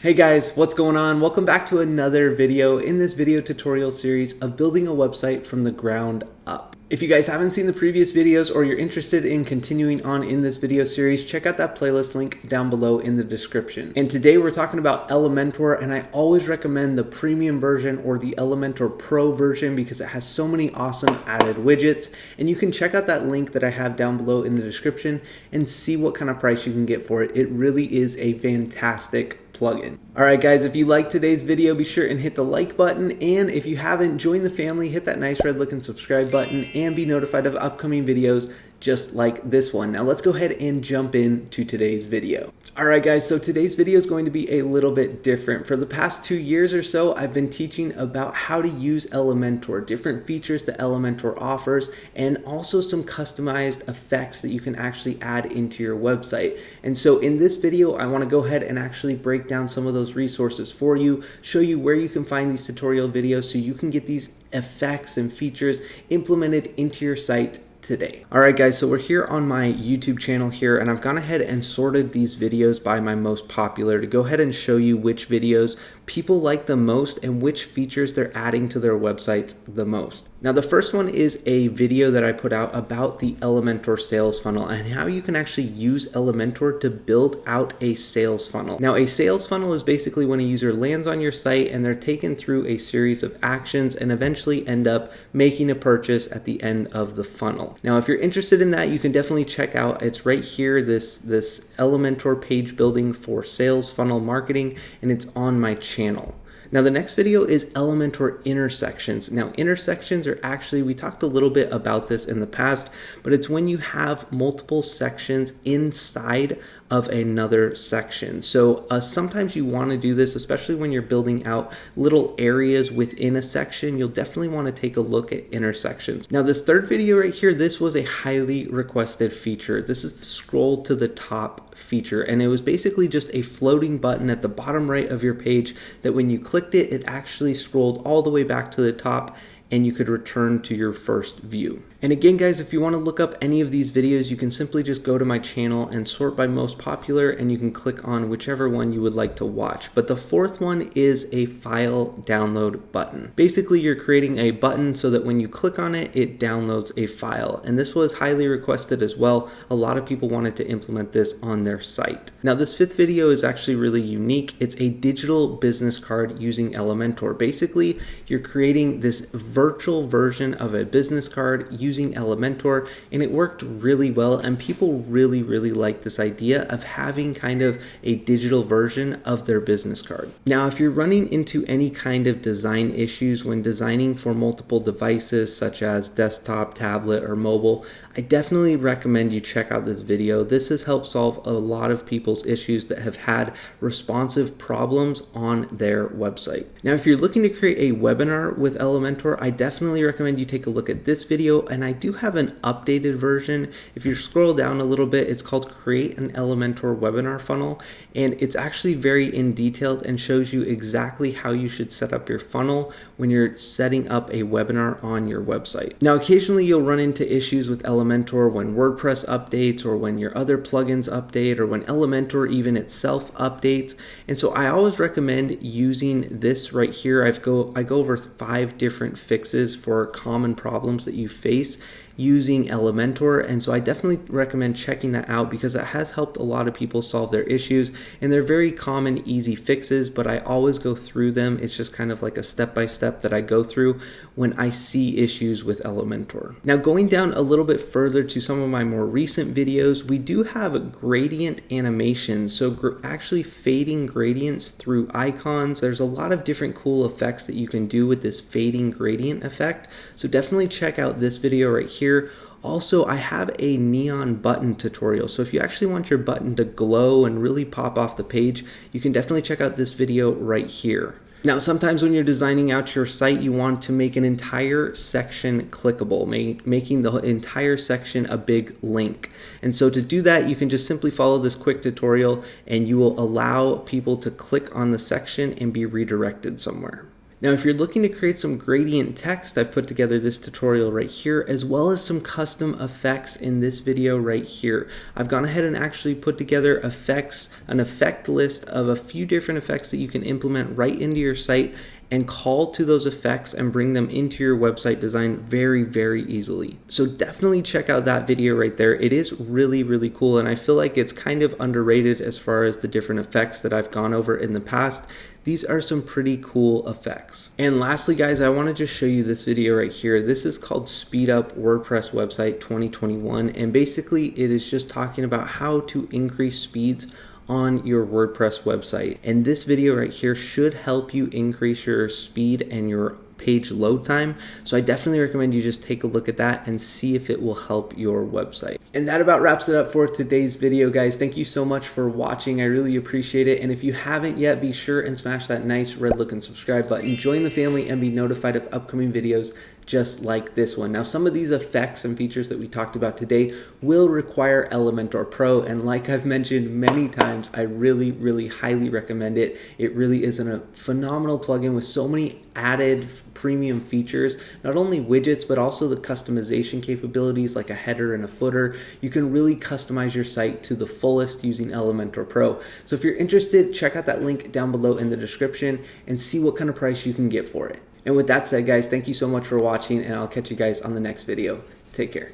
Hey guys, what's going on? Welcome back to another video in this video tutorial series of building a website from the ground up. If you guys haven't seen the previous videos or you're interested in continuing on in this video series, check out that playlist link down below in the description. And today we're talking about Elementor, and I always recommend the premium version or the Elementor Pro version because it has so many awesome added widgets. And you can check out that link that I have down below in the description and see what kind of price you can get for it. It really is a fantastic plugin. Alright guys, if you liked today's video, be sure and hit the like button, and if you haven't joined the family, hit that nice red looking subscribe button and be notified of upcoming videos just like this one. Now let's go ahead and jump into today's video. Alright guys, so today's video is going to be a little bit different. For the past 2 years or so, I've been teaching about how to use Elementor, different features that Elementor offers, and also some customized effects that you can actually add into your website. And so in this video, I want to go ahead and actually break down some of those resources for you, show you where you can find these tutorial videos so you can get these effects and features implemented into your site today. Alright guys, so we're here on my YouTube channel here, and I've gone ahead and sorted these videos by my most popular to go ahead and show you which videos people like the most and which features they're adding to their websites the most. Now the first one is a video that I put out about the Elementor sales funnel and how you can actually use Elementor to build out a sales funnel. Now a sales funnel is basically when a user lands on your site and they're taken through a series of actions and eventually end up making a purchase at the end of the funnel. Now if you're interested in that, you can definitely check out, it's right here, this Elementor page building for sales funnel marketing, and it's on my channel. Now the next video is Elementor intersections. Now intersections are actually, we talked a little bit about this in the past, but it's when you have multiple sections inside of another section. So sometimes you want to do this, especially when you're building out little areas within a section. You'll definitely want to take a look at intersections. Now this third video right here, this was a highly requested feature. This is the scroll to the top feature, and it was basically just a floating button at the bottom right of your page that when you clicked it, it actually scrolled all the way back to the top and you could return to your first view. And again guys, if you want to look up any of these videos, you can simply just go to my channel and sort by most popular, and you can click on whichever one you would like to watch. But the fourth one is a file download button. Basically you're creating a button so that when you click on it, it downloads a file. And this was highly requested as well. A lot of people wanted to implement this on their site. Now this fifth video is actually really unique. It's a digital business card using Elementor. Basically you're creating this virtual version of a business card using Elementor, and it worked really well, and people really like this idea of having kind of a digital version of their business card. Now if you're running into any kind of design issues when designing for multiple devices such as desktop, tablet, or mobile, I definitely recommend you check out this video. This has helped solve a lot of people's issues that have had responsive problems on their website. Now if you're looking to create a webinar with Elementor, I definitely recommend you take a look at this video, and I do have an updated version. If you scroll down a little bit, it's called Create an Elementor Webinar Funnel, and it's actually very in detailed and shows you exactly how you should set up your funnel when you're setting up a webinar on your website. Now occasionally you'll run into issues with Elementor when WordPress updates, or when your other plugins update, or when Elementor even itself updates. And so I always recommend using this right here. I go over 5 different fixes for common problems that you face using Elementor, and so I definitely recommend checking that out because it has helped a lot of people solve their issues, and they're very common, easy fixes, but I always go through them. It's just kind of like a step-by-step that I go through when I see issues with Elementor. Now going down a little bit further to some of my more recent videos, we do have gradient animations, so actually fading gradients through icons. There's a lot of different cool effects that you can do with this fading gradient effect, so definitely check out this video right here. Also, I have a neon button tutorial, so if you actually want your button to glow and really pop off the page, you can definitely check out this video right here. Now, sometimes when you're designing out your site, you want to make an entire section clickable, making the entire section a big link. And so to do that, you can just simply follow this quick tutorial and you will allow people to click on the section and be redirected somewhere. Now, if you're looking to create some gradient text, I've put together this tutorial right here, as well as some custom effects in this video right here. I've gone ahead and actually put together effects, an effect list of a few different effects that you can implement right into your site and call to those effects and bring them into your website design very, very easily. So definitely check out that video right there. It is really, really cool, and I feel like it's kind of underrated as far as the different effects that I've gone over in the past. These are some pretty cool effects. And lastly, guys, I want to just show you this video right here. This is called Speed Up WordPress Website 2021, and basically it is just talking about how to increase speeds on your WordPress website. And this video right here should help you increase your speed and your page load time. So I definitely recommend you just take a look at that and see if it will help your website. And that about wraps it up for today's video, guys. Thank you so much for watching. I really appreciate it. And if you haven't yet, be sure and smash that nice red looking subscribe button. Join the family and be notified of upcoming videos just like this one. Now, some of these effects and features that we talked about today will require Elementor Pro, and like I've mentioned many times, I really, really highly recommend it. It really is a phenomenal plugin with so many added premium features, not only widgets, but also the customization capabilities like a header and a footer. You can really customize your site to the fullest using Elementor Pro. So if you're interested, check out that link down below in the description and see what kind of price you can get for it. And with that said, guys, thank you so much for watching, and I'll catch you guys on the next video. Take care.